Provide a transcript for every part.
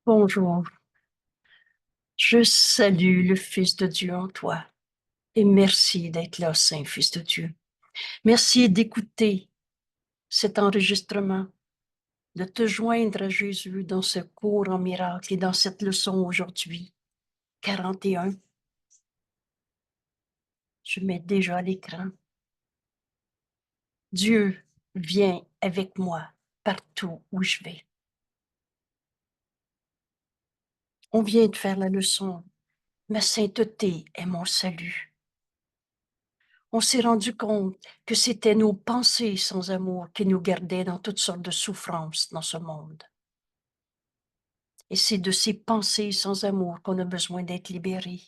Bonjour, je salue le Fils de Dieu en toi et merci d'être là, Saint Fils de Dieu. Merci d'écouter cet enregistrement, de te joindre à Jésus dans ce cours en miracle et dans cette leçon aujourd'hui, 41. Je mets déjà à l'écran. Dieu vient avec moi partout où je vais. On vient de faire la leçon. Ma sainteté est mon salut. On s'est rendu compte que c'était nos pensées sans amour qui nous gardaient dans toutes sortes de souffrances dans ce monde. Et c'est de ces pensées sans amour qu'on a besoin d'être libéré.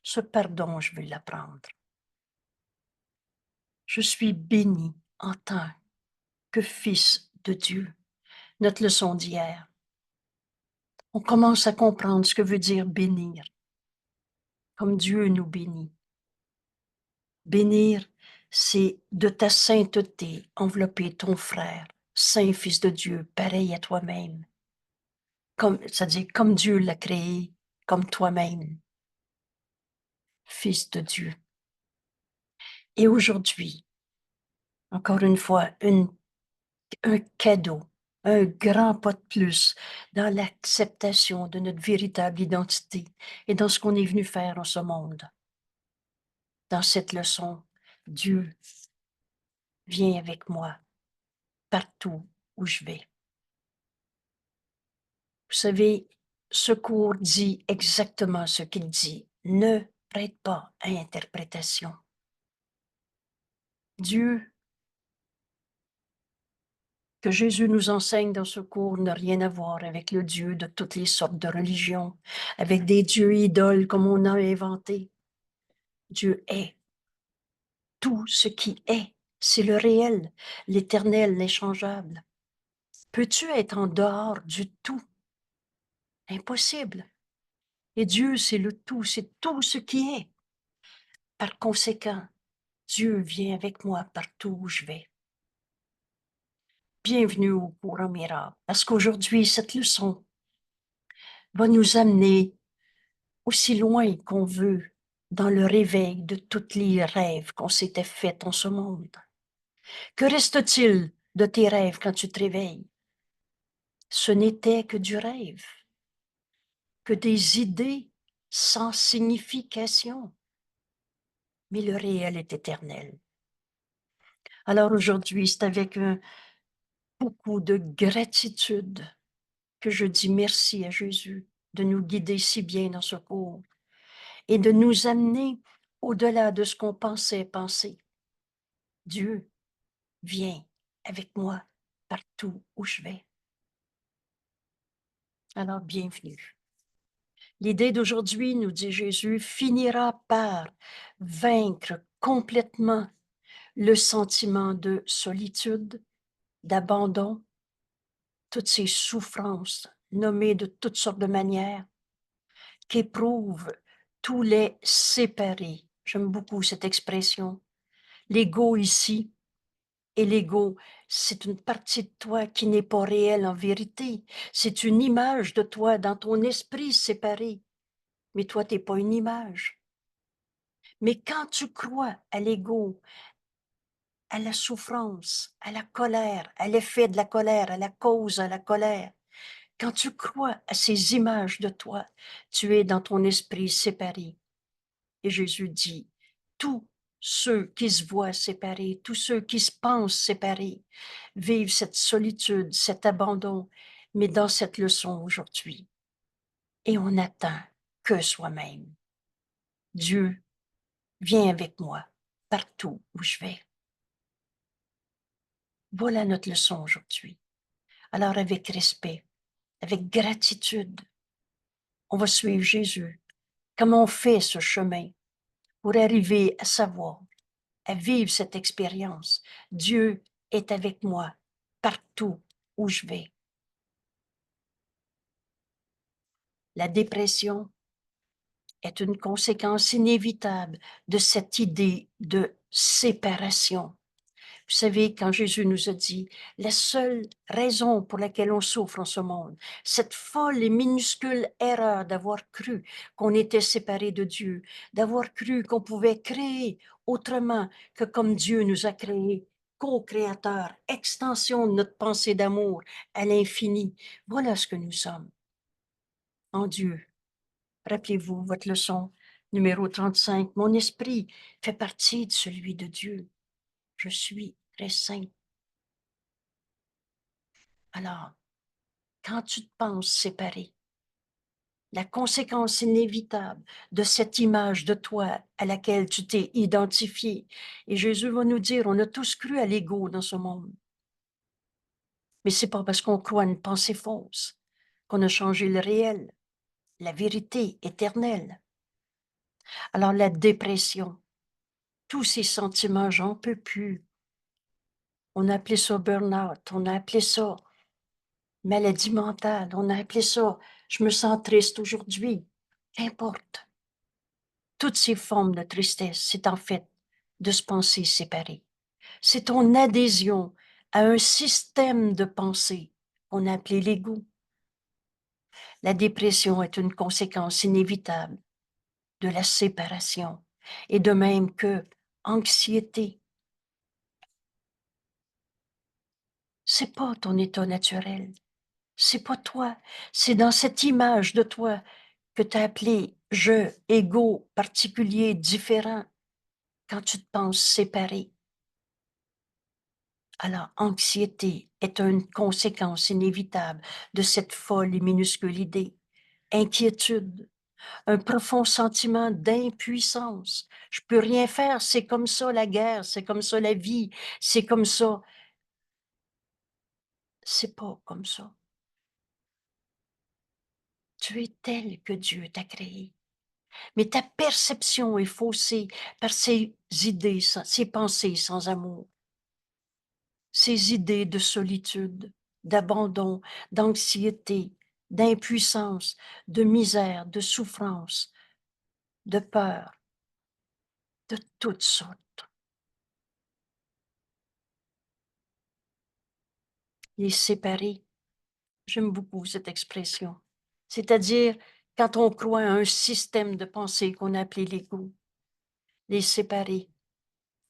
Ce pardon, je veux l'apprendre. Je suis béni en tant que fils de Dieu. Notre leçon d'hier. On commence à comprendre ce que veut dire bénir, comme Dieu nous bénit. Bénir, c'est de ta sainteté envelopper ton frère, saint fils de Dieu, pareil à toi-même. C'est-à-dire comme Dieu l'a créé, comme toi-même, fils de Dieu. Et aujourd'hui, encore une fois, un cadeau, un grand pas de plus dans l'acceptation de notre véritable identité et dans ce qu'on est venu faire en ce monde. Dans cette leçon, Dieu vient avec moi partout où je vais. Vous savez, ce cours dit exactement ce qu'il dit. Ne prête pas à interprétation. Dieu, que Jésus nous enseigne dans ce cours, n'a rien à voir avec le Dieu de toutes les sortes de religions, avec des dieux idoles comme on a inventé. Dieu est tout ce qui est. C'est le réel, l'éternel, l'inchangeable. Peux-tu être en dehors du tout? Impossible. Et Dieu, c'est le tout, c'est tout ce qui est. Par conséquent, Dieu vient avec moi partout où je vais. Bienvenue au cours en miracle, parce qu'aujourd'hui, cette leçon va nous amener aussi loin qu'on veut dans le réveil de tous les rêves qu'on s'était faits en ce monde. Que reste-t-il de tes rêves quand tu te réveilles? Ce n'était que du rêve, que des idées sans signification. Mais le réel est éternel. Alors aujourd'hui, c'est avec beaucoup de gratitude que je dis merci à Jésus de nous guider si bien dans ce cours et de nous amener au-delà de ce qu'on pensait penser. Dieu vient avec moi partout où je vais. Alors, bienvenue. L'idée d'aujourd'hui, nous dit Jésus, finira par vaincre complètement le sentiment de solitude, d'abandon, toutes ces souffrances nommées de toutes sortes de manières qu'éprouvent tous les séparés. J'aime beaucoup cette expression. L'ego ici et l'ego, c'est une partie de toi qui n'est pas réelle en vérité. C'est une image de toi dans ton esprit séparé. Mais toi, tu n'es pas une image. Mais quand tu crois à l'ego, à la souffrance, à la colère, à l'effet de la colère, à la cause de la colère, quand tu crois à ces images de toi, tu es dans ton esprit séparé. Et Jésus dit, tous ceux qui se voient séparés, tous ceux qui se pensent séparés, vivent cette solitude, cet abandon, mais dans cette leçon aujourd'hui. Et on n'atteint que soi-même. Dieu vient avec moi partout où je vais. Voilà notre leçon aujourd'hui. Alors avec respect, avec gratitude, on va suivre Jésus. Comment on fait ce chemin pour arriver à savoir, à vivre cette expérience? Dieu est avec moi partout où je vais. La dépression est une conséquence inévitable de cette idée de séparation. Vous Vous savez, quand Jésus nous a dit, la seule raison pour laquelle on souffre en ce monde, cette folle et minuscule erreur d'avoir cru qu'on était séparés de Dieu, d'avoir cru qu'on pouvait créer autrement que comme Dieu nous a créés, co-créateur, extension de notre pensée d'amour à l'infini. Voilà ce que nous sommes en Dieu. Rappelez-vous votre leçon numéro 35. Mon esprit fait partie de celui de Dieu. Je suis très saint. Alors, quand tu te penses séparé, la conséquence inévitable de cette image de toi à laquelle tu t'es identifié, et Jésus va nous dire, on a tous cru à l'ego dans ce monde, mais c'est pas parce qu'on croit une pensée fausse qu'on a changé le réel, la vérité éternelle. Alors la dépression, tous ces sentiments, j'en peux plus. On a appelé ça burn-out, on a appelé ça maladie mentale, on a appelé ça je me sens triste aujourd'hui. Qu'importe. Toutes ces formes de tristesse, c'est en fait de se penser séparé. C'est ton adhésion à un système de pensée qu'on a appelé l'ego. La dépression est une conséquence inévitable de la séparation, et de même que anxiété. C'est pas ton état naturel, c'est pas toi, c'est dans cette image de toi que tu as appelé je, ego, particulier, différent, quand tu te penses séparé. Alors, anxiété est une conséquence inévitable de cette folle et minuscule idée. Inquiétude, un profond sentiment d'impuissance. Je peux rien faire, c'est comme ça la guerre, c'est comme ça la vie, c'est comme ça. C'est pas comme ça. Tu es tel que Dieu t'a créé. Mais ta perception est faussée par ces idées, ces pensées sans amour. Ces idées de solitude, d'abandon, d'anxiété, d'impuissance, de misère, de souffrance, de peur, de toutes sortes. Les séparer, j'aime beaucoup cette expression. C'est-à-dire, quand on croit à un système de pensée qu'on a appelé l'ego, les séparer,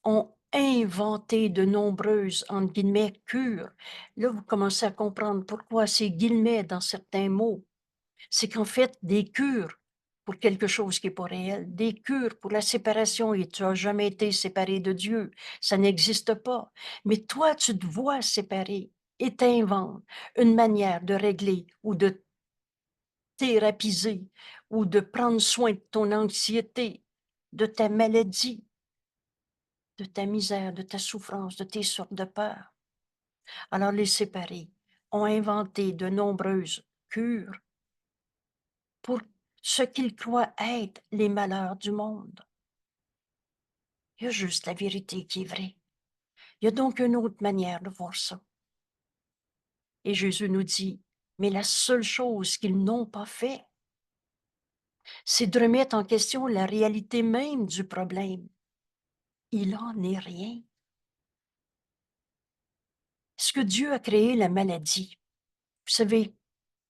ont inventé de nombreuses, entre guillemets, cures. Là, vous commencez à comprendre pourquoi ces guillemets dans certains mots. C'est qu'en fait, des cures pour quelque chose qui n'est pas réel, des cures pour la séparation, et tu n'as jamais été séparé de Dieu, ça n'existe pas. Mais toi, tu te vois séparé et t'inventes une manière de régler ou de thérapiser ou de prendre soin de ton anxiété, de ta maladie, de ta misère, de ta souffrance, de tes sortes de peurs. Alors les séparés ont inventé de nombreuses cures pour ce qu'ils croient être les malheurs du monde. Il y a juste la vérité qui est vraie. Il y a donc une autre manière de voir ça. Et Jésus nous dit, mais la seule chose qu'ils n'ont pas fait, c'est de remettre en question la réalité même du problème. Il en est rien. Est-ce que Dieu a créé la maladie? Vous savez,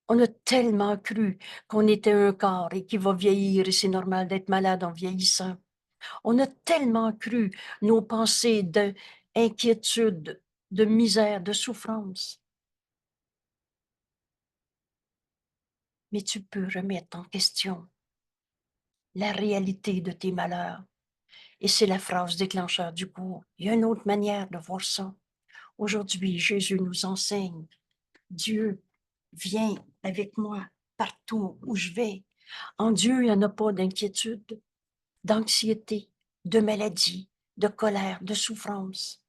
on a tellement cru qu'on était un corps et qu'il va vieillir et c'est normal d'être malade en vieillissant. On a tellement cru nos pensées d'inquiétude, de misère, de souffrance. Mais tu peux remettre en question la réalité de tes malheurs. Et c'est la phrase déclencheur du cours. Il y a une autre manière de voir ça. Aujourd'hui, Jésus nous enseigne. Dieu vient avec moi partout où je vais. En Dieu, il n'y en a pas d'inquiétude, d'anxiété, de maladie, de colère, de souffrance.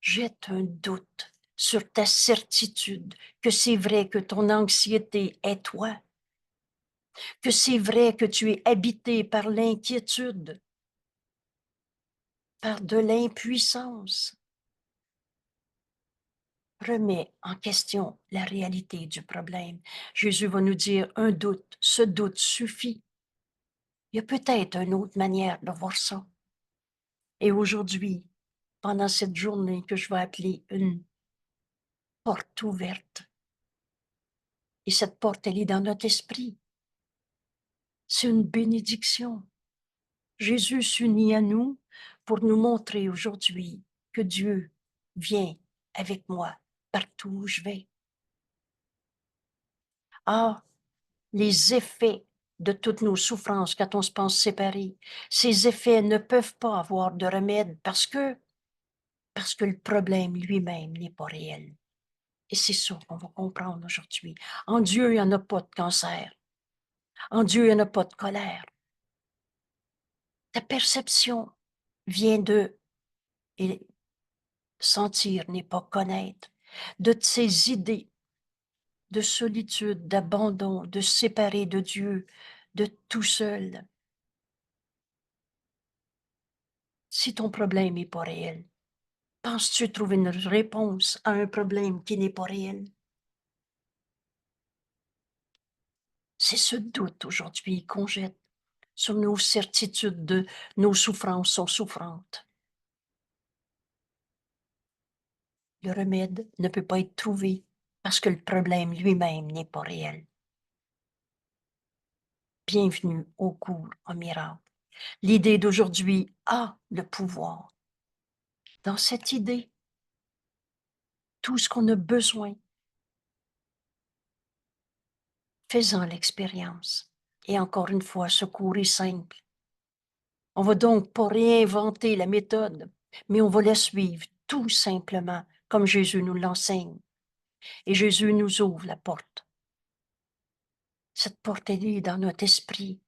Jette un doute sur ta certitude que c'est vrai que ton anxiété est toi, que c'est vrai que tu es habité par l'inquiétude, par de l'impuissance. Remets en question la réalité du problème. Jésus va nous dire un doute, ce doute suffit. Il y a peut-être une autre manière de voir ça. Et aujourd'hui, pendant cette journée que je vais appeler une porte ouverte. Et cette porte, elle est dans notre esprit. C'est une bénédiction. Jésus s'unit à nous pour nous montrer aujourd'hui que Dieu vient avec moi partout où je vais. Ah, les effets de toutes nos souffrances quand on se pense séparés, ces effets ne peuvent pas avoir de remède parce que le problème lui-même n'est pas réel. Et c'est ça qu'on va comprendre aujourd'hui. En Dieu, il n'y en a pas de cancer. En Dieu, il n'y en a pas de colère. Ta perception vient de et sentir n'est pas connaître, de ces idées de solitude, d'abandon, de séparer de Dieu, de tout seul. Si ton problème n'est pas réel, penses-tu trouver une réponse à un problème qui n'est pas réel? C'est ce doute aujourd'hui qu'on jette sur nos certitudes de nos souffrances sont souffrantes. Le remède ne peut pas être trouvé parce que le problème lui-même n'est pas réel. Bienvenue au cours en miracle. L'idée d'aujourd'hui a le pouvoir. Dans cette idée, tout ce qu'on a besoin, faisant l'expérience. Et encore une fois, ce cours est simple. On va donc pas réinventer la méthode, mais on va la suivre tout simplement comme Jésus nous l'enseigne. Et Jésus nous ouvre la porte. Cette porte, elle est dans notre esprit.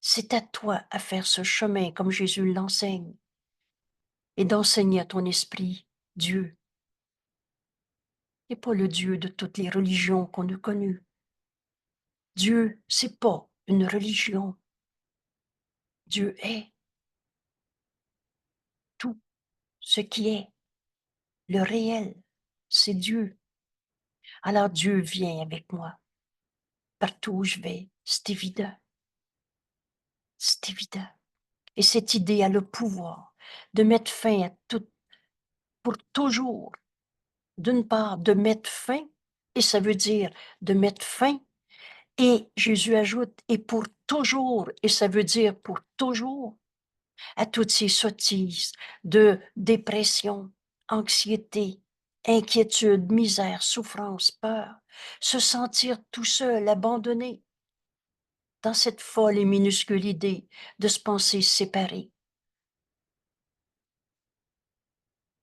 C'est à toi à faire ce chemin comme Jésus l'enseigne et d'enseigner à ton esprit Dieu. Et pas le Dieu de toutes les religions qu'on a connues. Dieu, c'est pas une religion. Dieu est tout ce qui est. Le réel, c'est Dieu. Alors Dieu vient avec moi. Partout où je vais, c'est évident. C'est évident. Et cette idée a le pouvoir de mettre fin à tout, pour toujours. D'une part, de mettre fin, et ça veut dire de mettre fin, et Jésus ajoute, et pour toujours, et ça veut dire pour toujours, à toutes ces sottises de dépression, anxiété, inquiétude, misère, souffrance, peur, se sentir tout seul, abandonné, dans cette folle et minuscule idée de se penser séparé.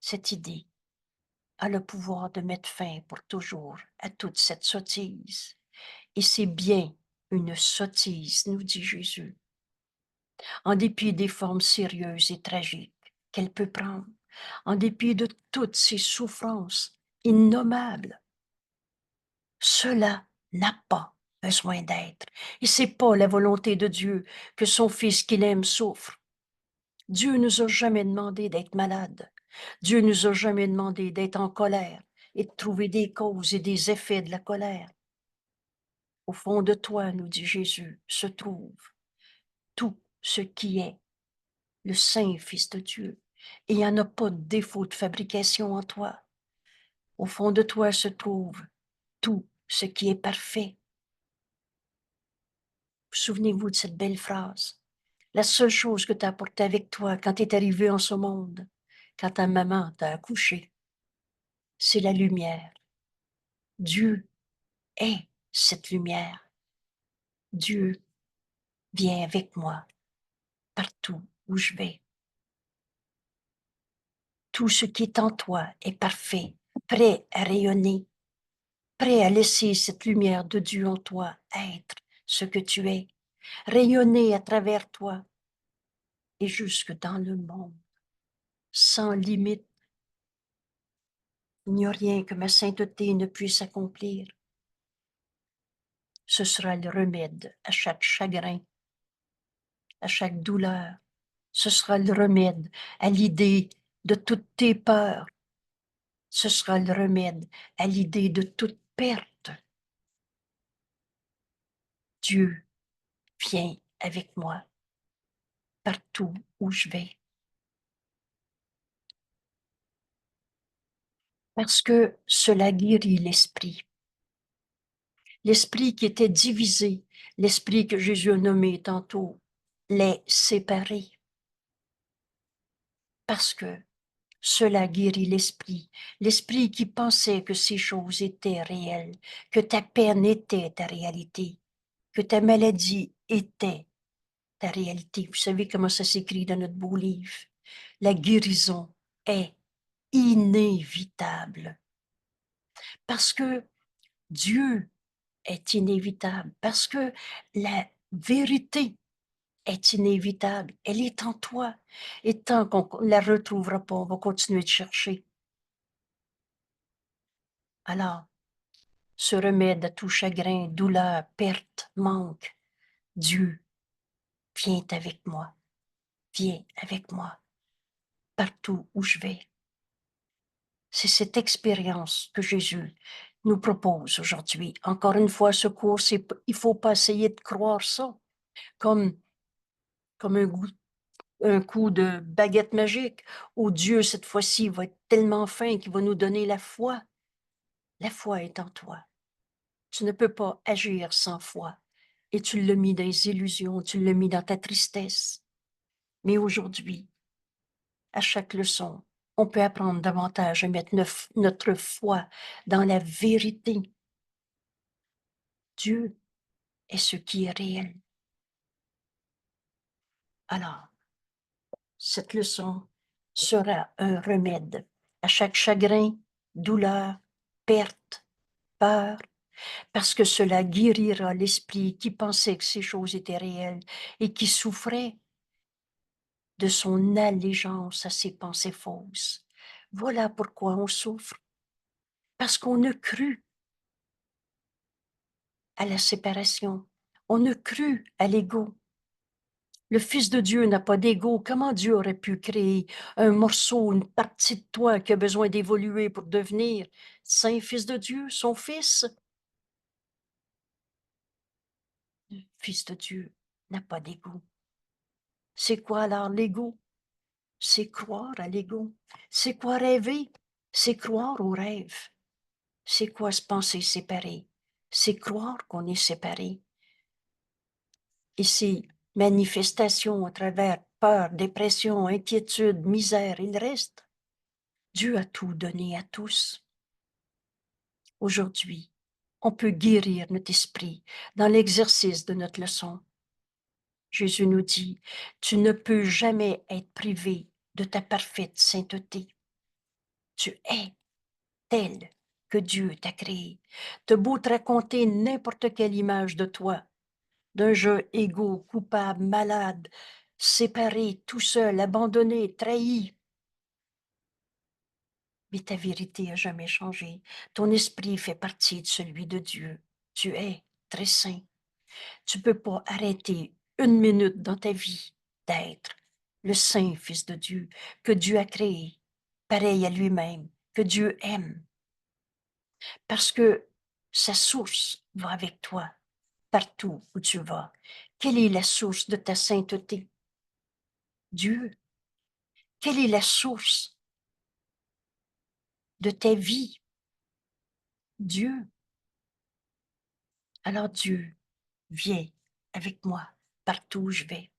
Cette idée a le pouvoir de mettre fin pour toujours à toute cette sottise. Et c'est bien une sottise, nous dit Jésus, en dépit des formes sérieuses et tragiques qu'elle peut prendre, en dépit de toutes ces souffrances innommables. Cela n'a pas besoin d'être. Et c'est pas la volonté de Dieu que son Fils qu'il aime souffre. Dieu nous a jamais demandé d'être malade. Dieu nous a jamais demandé d'être en colère et de trouver des causes et des effets de la colère. Au fond de toi, nous dit Jésus, se trouve tout ce qui est le Saint Fils de Dieu. Et il n'y en a pas de défaut de fabrication en toi. Au fond de toi se trouve tout ce qui est parfait. Souvenez-vous de cette belle phrase. La seule chose que tu as apportée avec toi quand tu es arrivé en ce monde, quand ta maman t'a accouché, c'est la lumière. Dieu est cette lumière. Dieu vient avec moi partout où je vais. Tout ce qui est en toi est parfait, prêt à rayonner, prêt à laisser cette lumière de Dieu en toi être ce que tu es, rayonner à travers toi et jusque dans le monde, sans limite. Il n'y a rien que ma sainteté ne puisse accomplir. Ce sera le remède à chaque chagrin, à chaque douleur. Ce sera le remède à l'idée de toutes tes peurs. Ce sera le remède à l'idée de toute perte. Dieu vient avec moi partout où je vais. Parce que cela guérit l'esprit. L'esprit qui était divisé, l'esprit que Jésus a nommé tantôt, les séparés. Parce que cela guérit l'esprit, l'esprit qui pensait que ces choses étaient réelles, que ta peine était ta réalité, que ta maladie était ta réalité. Vous savez comment ça s'écrit dans notre beau livre. La guérison est inévitable parce que Dieu est inévitable, parce que la vérité est inévitable. Elle est en toi. Et tant qu'on ne la retrouvera pas, on va continuer de chercher. Alors, ce remède à tout chagrin, douleur, perte, manque, Dieu, viens avec moi. Viens avec moi partout où je vais. C'est cette expérience que Jésus nous propose aujourd'hui. Encore une fois, ce cours, il faut pas essayer de croire ça comme, comme un coup de baguette magique. Oh Dieu, cette fois-ci, va être tellement fin qu'il va nous donner la foi. La foi est en toi. Tu ne peux pas agir sans foi. Et tu l'as mis dans les illusions, tu l'as mis dans ta tristesse. Mais aujourd'hui, à chaque leçon, on peut apprendre davantage à mettre notre foi dans la vérité. Dieu est ce qui est réel. Alors, cette leçon sera un remède à chaque chagrin, douleur, perte, peur, parce que cela guérira l'esprit qui pensait que ces choses étaient réelles et qui souffrait de son allégeance à ces pensées fausses. Voilà pourquoi on souffre, parce qu'on a cru à la séparation, on a cru à l'ego. Le Fils de Dieu n'a pas d'ego. Comment Dieu aurait pu créer un morceau, une partie de toi qui a besoin d'évoluer pour devenir Saint Fils de Dieu, son Fils? Le Fils de Dieu n'a pas d'ego. C'est quoi alors l'ego? C'est croire à l'ego. C'est quoi rêver? C'est croire au rêve. C'est quoi se penser séparé? C'est croire qu'on est séparé. Et ces manifestations à travers peur, dépression, inquiétude, misère, il reste. Dieu a tout donné à tous. Aujourd'hui, on peut guérir notre esprit dans l'exercice de notre leçon. Jésus nous dit, tu ne peux jamais être privé de ta parfaite sainteté. Tu es tel que Dieu t'a créé. T'as beau te raconter n'importe quelle image de toi, d'un jeu égaux, coupable, malade, séparé, tout seul, abandonné, trahi. Mais ta vérité a jamais changé. Ton esprit fait partie de celui de Dieu. Tu es très saint. Tu peux pas arrêter une minute dans ta vie d'être le saint Fils de Dieu que Dieu a créé, pareil à lui-même, que Dieu aime. Parce que sa source va avec toi partout où tu vas. Quelle est la source de ta sainteté? Dieu. Quelle est la source de ta vie? Dieu. Alors Dieu, viens avec moi partout où je vais.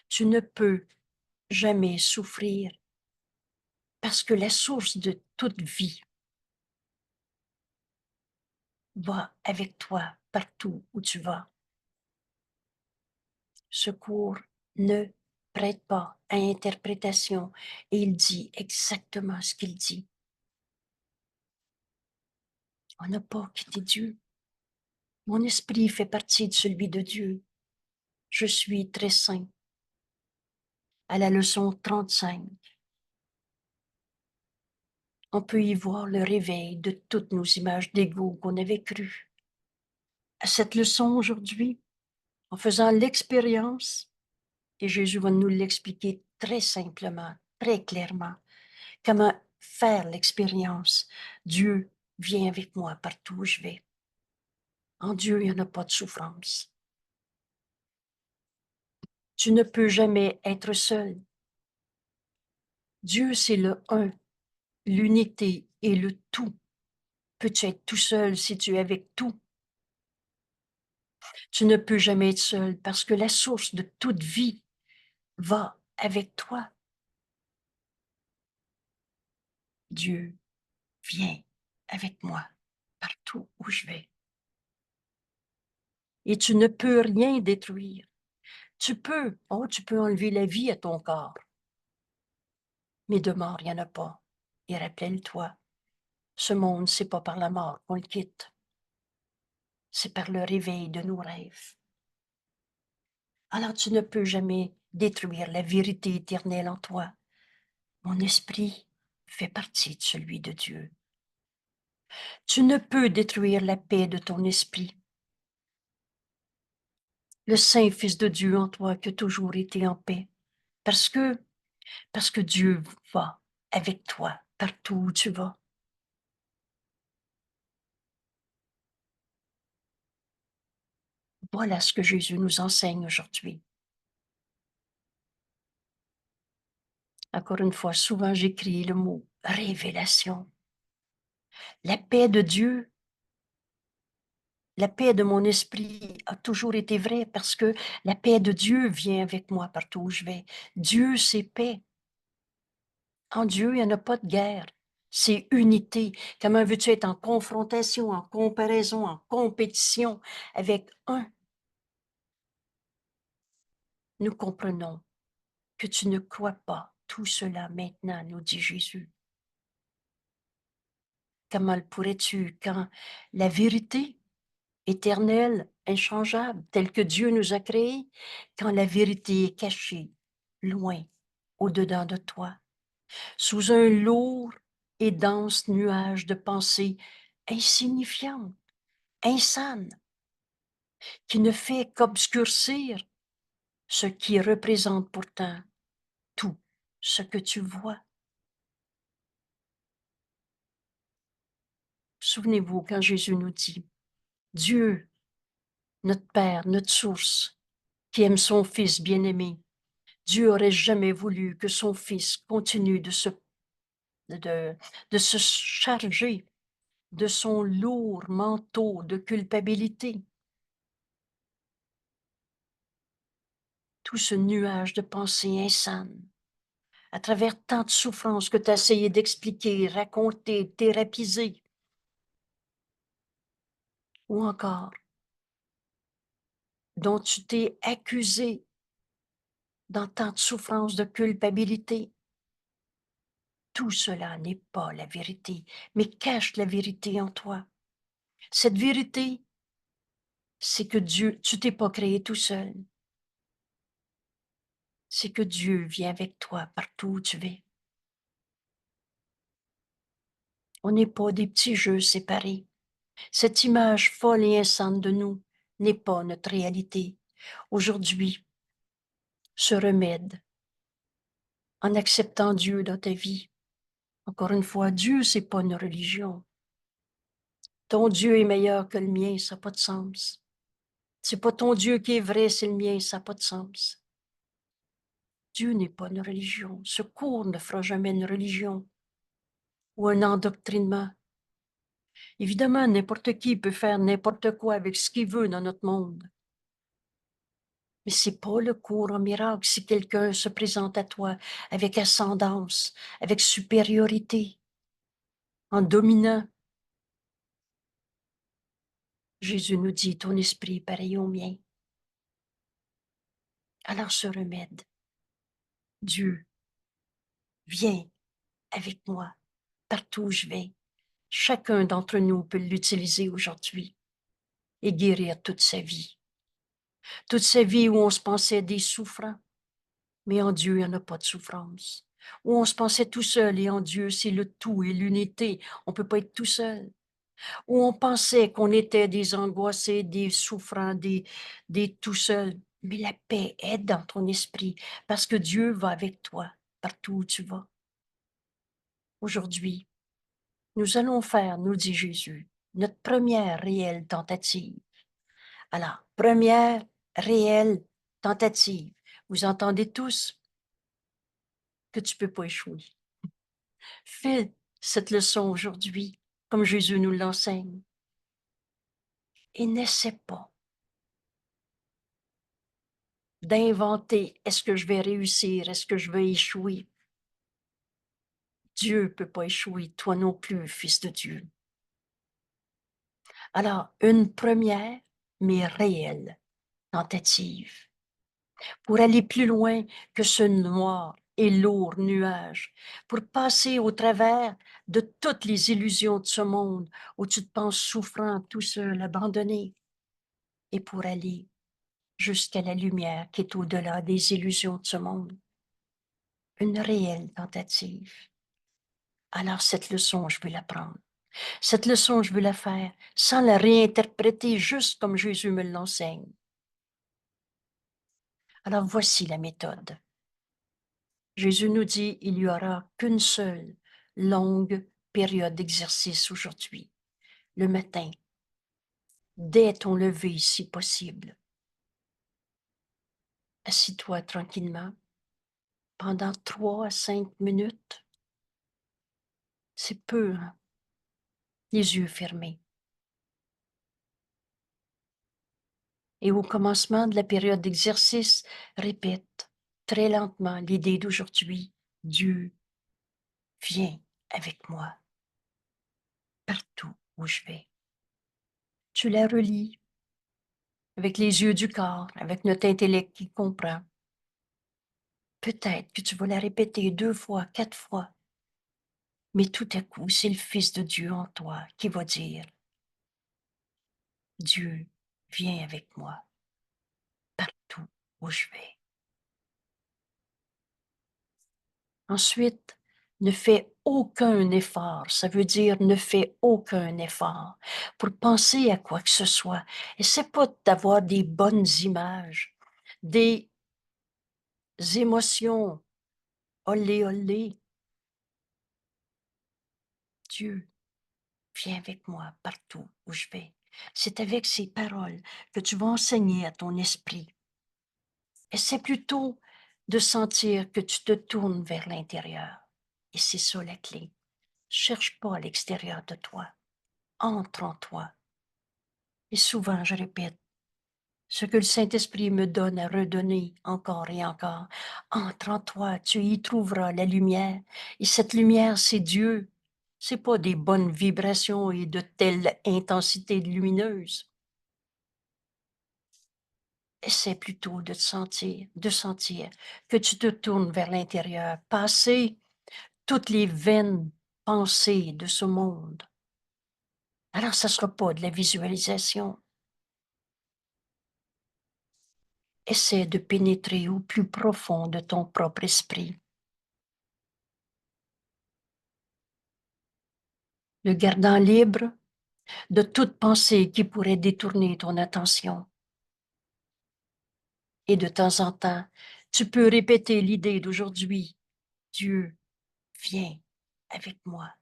Tu ne peux jamais souffrir parce que la source de toute vie va avec toi partout où tu vas. Ce cours ne prête pas à interprétation et il dit exactement ce qu'il dit. On n'a pas quitté Dieu. Mon esprit fait partie de celui de Dieu. Je suis très saint. À la leçon 35, on peut y voir le réveil de toutes nos images d'ego qu'on avait crues. À cette leçon aujourd'hui, en faisant l'expérience, et Jésus va nous l'expliquer très simplement, très clairement, comment faire l'expérience. Dieu vient avec moi partout où je vais. En Dieu, il n'y en a pas de souffrance. Tu ne peux jamais être seul. Dieu, c'est le un. l'unité et le tout. Peux-tu être tout seul si tu es avec tout? Tu ne peux jamais être seul parce que la source de toute vie va avec toi. Dieu, viens avec moi partout où je vais. Et tu ne peux rien détruire. Tu peux enlever la vie à ton corps, mais de mort, il n'y en a pas. Et rappelle-toi, ce monde, c'est pas par la mort qu'on le quitte, c'est par le réveil de nos rêves. Alors tu ne peux jamais détruire la vérité éternelle en toi. Mon esprit fait partie de celui de Dieu. Tu ne peux détruire la paix de ton esprit. Le Saint Fils de Dieu en toi qui a toujours été en paix. Parce que Dieu va avec toi partout où tu vas. Voilà ce que Jésus nous enseigne aujourd'hui. Encore une fois, souvent j'écris le mot révélation. La paix de Dieu, la paix de mon esprit a toujours été vraie parce que la paix de Dieu vient avec moi partout où je vais. Dieu, c'est paix. En Dieu, il n'y en a pas de guerre. C'est unité. Comment veux-tu être en confrontation, en comparaison, en compétition avec un? Nous comprenons que tu ne crois pas tout cela maintenant, nous dit Jésus. Comment le pourrais-tu quand la vérité éternelle, inchangeable, telle que Dieu nous a créés, quand la vérité est cachée, loin, au-dedans de toi, sous un lourd et dense nuage de pensées insignifiantes, insanes, qui ne fait qu'obscurcir ce qui représente pourtant tout ce que tu vois. Souvenez-vous quand Jésus nous dit, Dieu, notre Père, notre source, qui aime son Fils bien-aimé, Dieu aurait jamais voulu que son Fils continue de, de se charger de son lourd manteau de culpabilité. Tout ce nuage de pensées insanes, à travers tant de souffrances que tu as essayé d'expliquer, raconter, thérapiser, ou encore dont tu t'es accusé dans tant de souffrances de culpabilité. Tout cela n'est pas la vérité, mais cache la vérité en toi. Cette vérité, c'est que Dieu, tu t'es pas créé tout seul. C'est que Dieu vient avec toi partout où tu vas. On n'est pas des petits jeux séparés. Cette image folle et insane de nous n'est pas notre réalité. Aujourd'hui, ce remède, en acceptant Dieu dans ta vie. Encore une fois, Dieu, c'est pas une religion. Ton Dieu est meilleur que le mien, ça n'a pas de sens. C'est pas ton Dieu qui est vrai, c'est le mien, ça n'a pas de sens. Dieu n'est pas une religion. Ce cours ne fera jamais une religion ou un endoctrinement. Évidemment, n'importe qui peut faire n'importe quoi avec ce qu'il veut dans notre monde. Mais c'est pas le cours en miracle si quelqu'un se présente à toi avec ascendance, avec supériorité, en dominant. Jésus nous dit, ton esprit est pareil au mien. Alors ce remède, Dieu, viens avec moi partout où je vais. Chacun d'entre nous peut l'utiliser aujourd'hui et guérir toute sa vie. Toute sa vie où on se pensait des souffrants, mais en Dieu, il n'y en a pas de souffrance. Où on se pensait tout seul et en Dieu, c'est le tout et l'unité. On ne peut pas être tout seul. Où on pensait qu'on était des angoissés, des souffrants, des tout seuls. Mais la paix est dans ton esprit parce que Dieu va avec toi partout où tu vas. Aujourd'hui, nous allons faire, nous dit Jésus, notre première réelle tentative. Alors, première réelle tentative. Vous entendez tous que tu ne peux pas échouer. Fais cette leçon aujourd'hui, comme Jésus nous l'enseigne. Et n'essaie pas d'inventer, est-ce que je vais réussir, est-ce que je vais échouer? Dieu ne peut pas échouer, toi non plus, fils de Dieu. Alors, une première, mais réelle tentative pour aller plus loin que ce noir et lourd nuage, pour passer au travers de toutes les illusions de ce monde où tu te penses souffrant, tout seul, abandonné, et pour aller jusqu'à la lumière qui est au-delà des illusions de ce monde. Une réelle tentative. Alors cette leçon, je veux l'apprendre. Cette leçon, je veux la faire sans la réinterpréter juste comme Jésus me l'enseigne. Alors voici la méthode. Jésus nous dit, il n'y aura qu'une seule longue période d'exercice aujourd'hui, le matin, dès ton lever si possible. Assis-toi tranquillement pendant 3 à 5 minutes. C'est peu, hein? Les yeux fermés. Et au commencement de la période d'exercice, répète très lentement l'idée d'aujourd'hui. Dieu, viens avec moi, partout où je vais. Tu la relis avec les yeux du corps, avec notre intellect qui comprend. Peut-être que tu vas la répéter 2 fois, 4 fois, mais tout à coup, c'est le Fils de Dieu en toi qui va dire, Dieu, viens avec moi, partout où je vais. Ensuite, ne fais aucun effort. Ça veut dire ne fais aucun effort pour penser à quoi que ce soit. Essaie pas d'avoir des bonnes images, des émotions. Olé, olé. Dieu, viens avec moi partout où je vais. C'est avec ces paroles que tu vas enseigner à ton esprit. Essaie plutôt de sentir que tu te tournes vers l'intérieur. Et c'est ça la clé. Cherche pas à l'extérieur de toi. Entre en toi. Et souvent, je répète, ce que le Saint-Esprit me donne à redonner encore et encore. Entre en toi, tu y trouveras la lumière. Et cette lumière, c'est Dieu. C'est pas des bonnes vibrations et de telles intensités lumineuses. Essaie plutôt de sentir que tu te tournes vers l'intérieur, passer toutes les vaines pensées de ce monde. Alors, ça ne sera pas de la visualisation. Essaie de pénétrer au plus profond de ton propre esprit. Le gardant libre de toute pensée qui pourrait détourner ton attention. Et de temps en temps, tu peux répéter l'idée d'aujourd'hui. Dieu, viens avec moi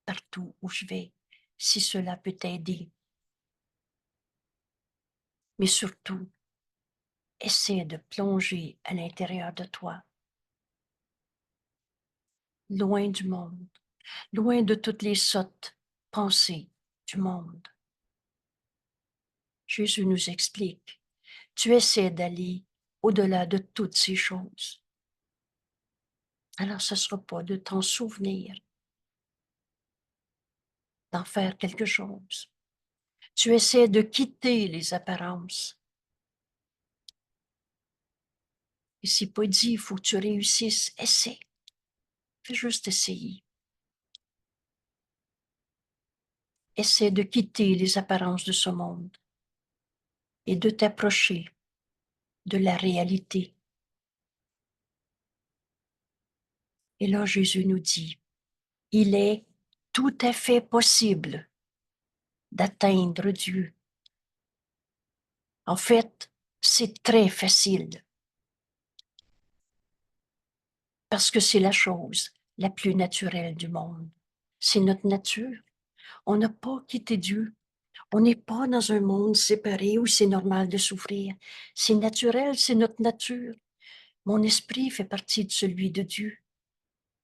partout où je vais, si cela peut t'aider. Mais surtout, essaie de plonger à l'intérieur de toi, loin du monde, loin de toutes les sottes pensées du monde. Jésus nous explique, tu essaies d'aller au-delà de toutes ces choses. Alors ce ne sera pas de t'en souvenir, d'en faire quelque chose. Tu essaies de quitter les apparences. Et c'est pas dit, il faut que tu réussisses. Essaie. Fais juste essayer. Essaie de quitter les apparences de ce monde et de t'approcher de la réalité. Et là, Jésus nous dit, il est tout à fait possible d'atteindre Dieu. En fait, c'est très facile parce que c'est la chose la plus naturelle du monde. C'est notre nature. On n'a pas quitté Dieu. On n'est pas dans un monde séparé où c'est normal de souffrir. C'est naturel, c'est notre nature. Mon esprit fait partie de celui de Dieu.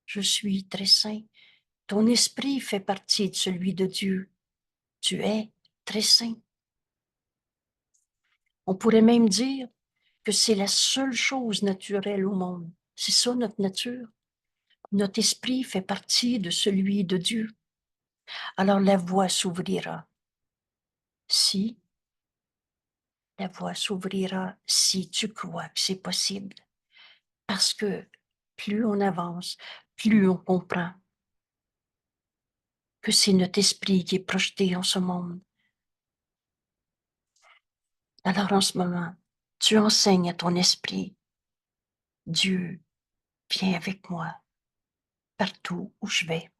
Je suis très saint. Ton esprit fait partie de celui de Dieu. Tu es très saint. On pourrait même dire que c'est la seule chose naturelle au monde. C'est ça notre nature. Notre esprit fait partie de celui de Dieu. Alors la voie s'ouvrira. Si, la voie s'ouvrira si tu crois que c'est possible. Parce que plus on avance, plus on comprend que c'est notre esprit qui est projeté en ce monde. Alors en ce moment, tu enseignes à ton esprit, Dieu, viens avec moi partout où je vais.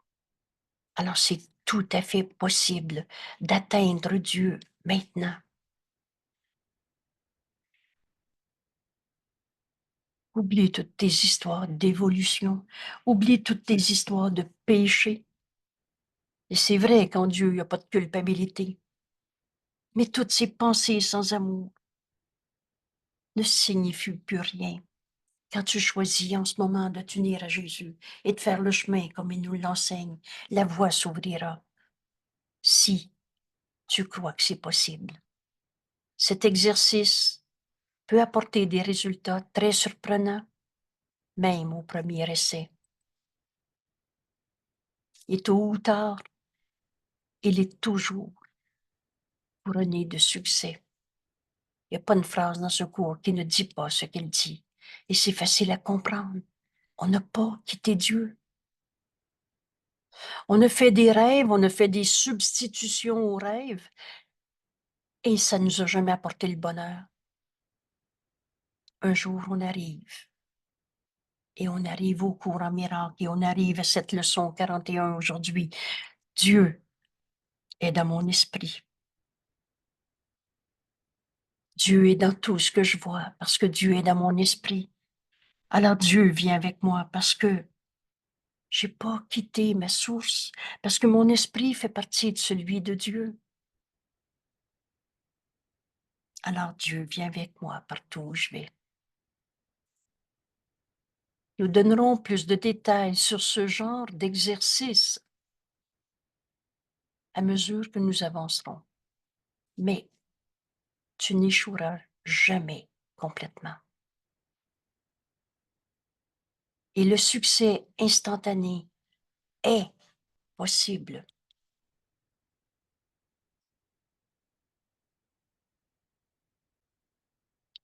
Alors c'est tout à fait possible d'atteindre Dieu maintenant. Oublie toutes tes histoires d'évolution, oublie toutes tes histoires de péché. Et c'est vrai qu'en Dieu, il n'y a pas de culpabilité. Mais toutes ces pensées sans amour ne signifient plus rien. Quand tu choisis en ce moment de t'unir à Jésus et de faire le chemin comme il nous l'enseigne, la voie s'ouvrira. Si tu crois que c'est possible. Cet exercice peut apporter des résultats très surprenants, même au premier essai. Et tôt ou tard, il est toujours couronné de succès. Il n'y a pas une phrase dans ce cours qui ne dit pas ce qu'elle dit. Et c'est facile à comprendre. On n'a pas quitté Dieu. On a fait des rêves, on a fait des substitutions aux rêves, et ça ne nous a jamais apporté le bonheur. Un jour, on arrive, et on arrive au cours en miracle, et on arrive à cette leçon 41 aujourd'hui. Dieu est dans mon esprit. Dieu est dans tout ce que je vois, parce que Dieu est dans mon esprit. Alors Dieu vient avec moi, parce que j'ai pas quitté ma source, parce que mon esprit fait partie de celui de Dieu. Alors Dieu vient avec moi partout où je vais. Nous donnerons plus de détails sur ce genre d'exercice à mesure que nous avancerons. Mais tu n'échoueras jamais complètement. Et le succès instantané est possible.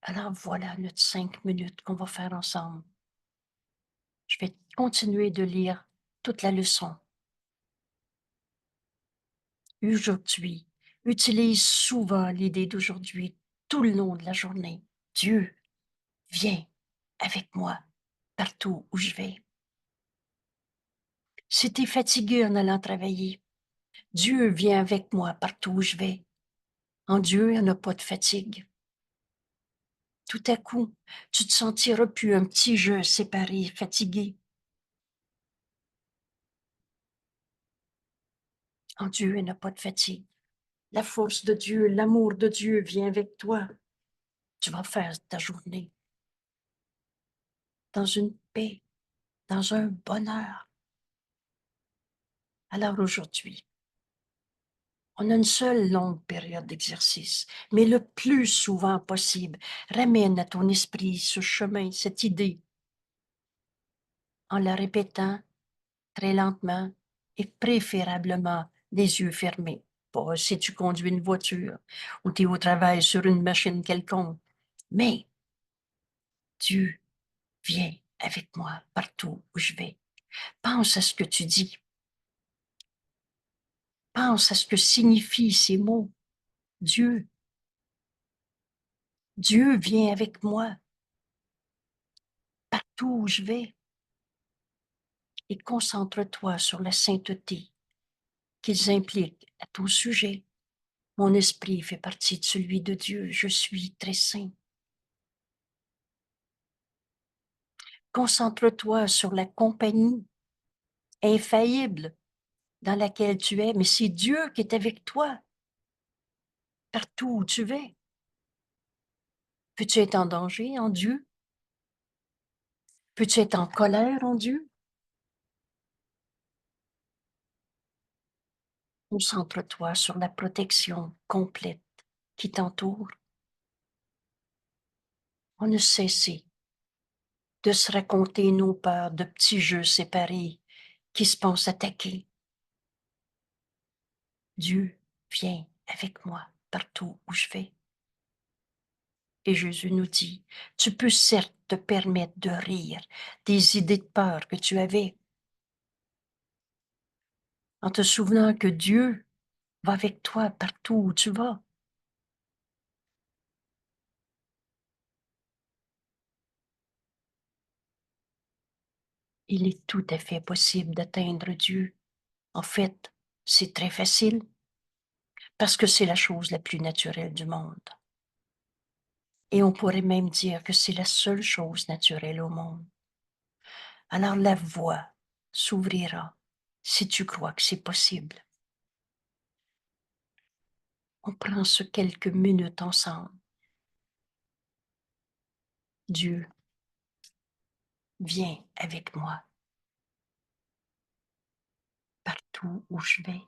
Alors voilà notre 5 minutes qu'on va faire ensemble. Je vais continuer de lire toute la leçon. Aujourd'hui, utilise souvent l'idée d'aujourd'hui tout le long de la journée. Dieu, viens avec moi partout où je vais. Si tu es fatigué en allant travailler, Dieu vient avec moi partout où je vais. En Dieu, il n'y en a pas de fatigue. Tout à coup, tu te sentiras plus un petit je séparé, fatigué. En Dieu, il n'y a pas de fatigue. La force de Dieu, l'amour de Dieu vient avec toi. Tu vas faire ta journée dans une paix, dans un bonheur. Alors aujourd'hui, on a une seule longue période d'exercice, mais le plus souvent possible, ramène à ton esprit ce chemin, cette idée, en la répétant très lentement et préférablement les yeux fermés. Pas si tu conduis une voiture ou tu es au travail sur une machine quelconque, mais Dieu vient avec moi partout où je vais. Pense à ce que tu dis. Pense à ce que signifient ces mots. Dieu, Dieu vient avec moi partout où je vais. Et concentre-toi sur la sainteté qu'ils impliquent à ton sujet. Mon esprit fait partie de celui de Dieu. Je suis très saint. Concentre-toi sur la compagnie infaillible dans laquelle tu es, mais c'est Dieu qui est avec toi partout où tu vas. Peux-tu être en danger en Dieu? Peux-tu être en colère en Dieu? Concentre-toi sur la protection complète qui t'entoure. On ne cessé de se raconter nos peurs de petits jeux séparés qui se pensent attaquer. Dieu vient avec moi partout où je vais. Et Jésus nous dit, tu peux certes te permettre de rire des idées de peur que tu avais, en te souvenant que Dieu va avec toi partout où tu vas. Il est tout à fait possible d'atteindre Dieu. En fait, c'est très facile parce que c'est la chose la plus naturelle du monde. Et on pourrait même dire que c'est la seule chose naturelle au monde. Alors la voie s'ouvrira si tu crois que c'est possible. On prend ce quelques minutes ensemble. Dieu, viens avec moi partout où je vais.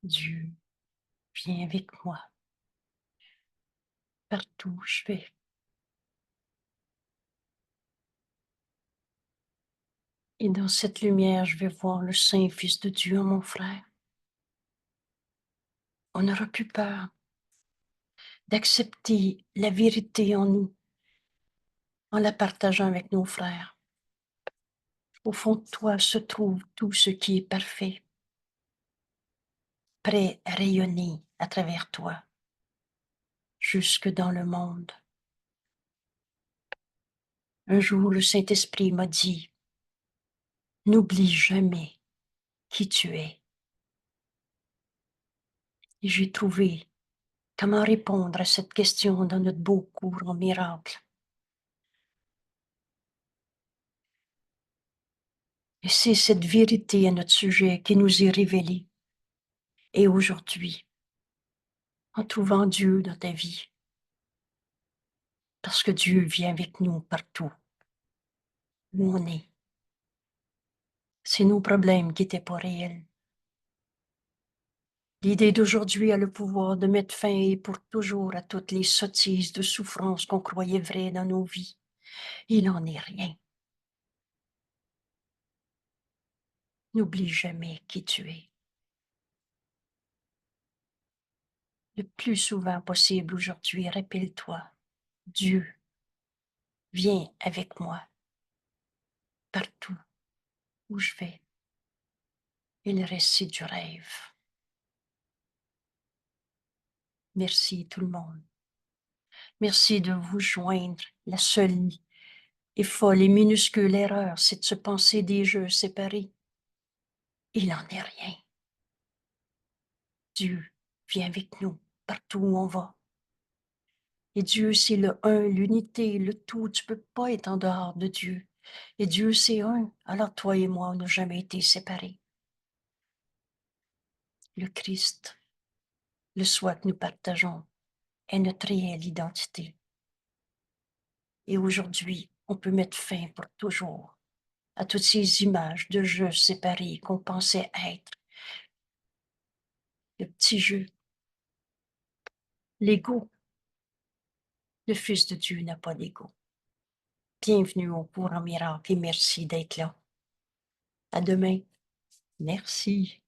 Dieu, viens avec moi, partout où je vais. Et dans cette lumière, je vais voir le Saint Fils de Dieu en mon frère. On n'aura plus peur d'accepter la vérité en nous, en la partageant avec nos frères. Au fond de toi se trouve tout ce qui est parfait, prêt à rayonner à travers toi, jusque dans le monde. Un jour, le Saint-Esprit m'a dit, n'oublie jamais qui tu es. Et j'ai trouvé comment répondre à cette question dans notre beau cours en miracle. Et c'est cette vérité à notre sujet qui nous est révélée. Et aujourd'hui, en trouvant Dieu dans ta vie, parce que Dieu vient avec nous partout où on est. C'est nos problèmes qui n'étaient pas réels. L'idée d'aujourd'hui a le pouvoir de mettre fin et pour toujours à toutes les sottises de souffrance qu'on croyait vraies dans nos vies. Il n'en est rien. N'oublie jamais qui tu es. Le plus souvent possible aujourd'hui, rappelle-toi, Dieu, viens avec moi, partout où je vais. Et le reste, c'est du rêve. Merci tout le monde. Merci de vous joindre. La seule et folle et minuscule erreur, c'est de se penser des jeux séparés. Il n'en est rien. Dieu vient avec nous partout où on va. Et Dieu, c'est le un, l'unité, le tout. Tu ne peux pas être en dehors de Dieu. Et Dieu, c'est un. Alors toi et moi, on n'a jamais été séparés. Le Christ, le soi que nous partageons, est notre réelle identité. Et aujourd'hui, on peut mettre fin pour toujours à toutes ces images de jeux séparés qu'on pensait être. Le petit jeu, l'ego. Le Fils de Dieu n'a pas d'ego. Bienvenue au cours en miracle et merci d'être là. À demain. Merci.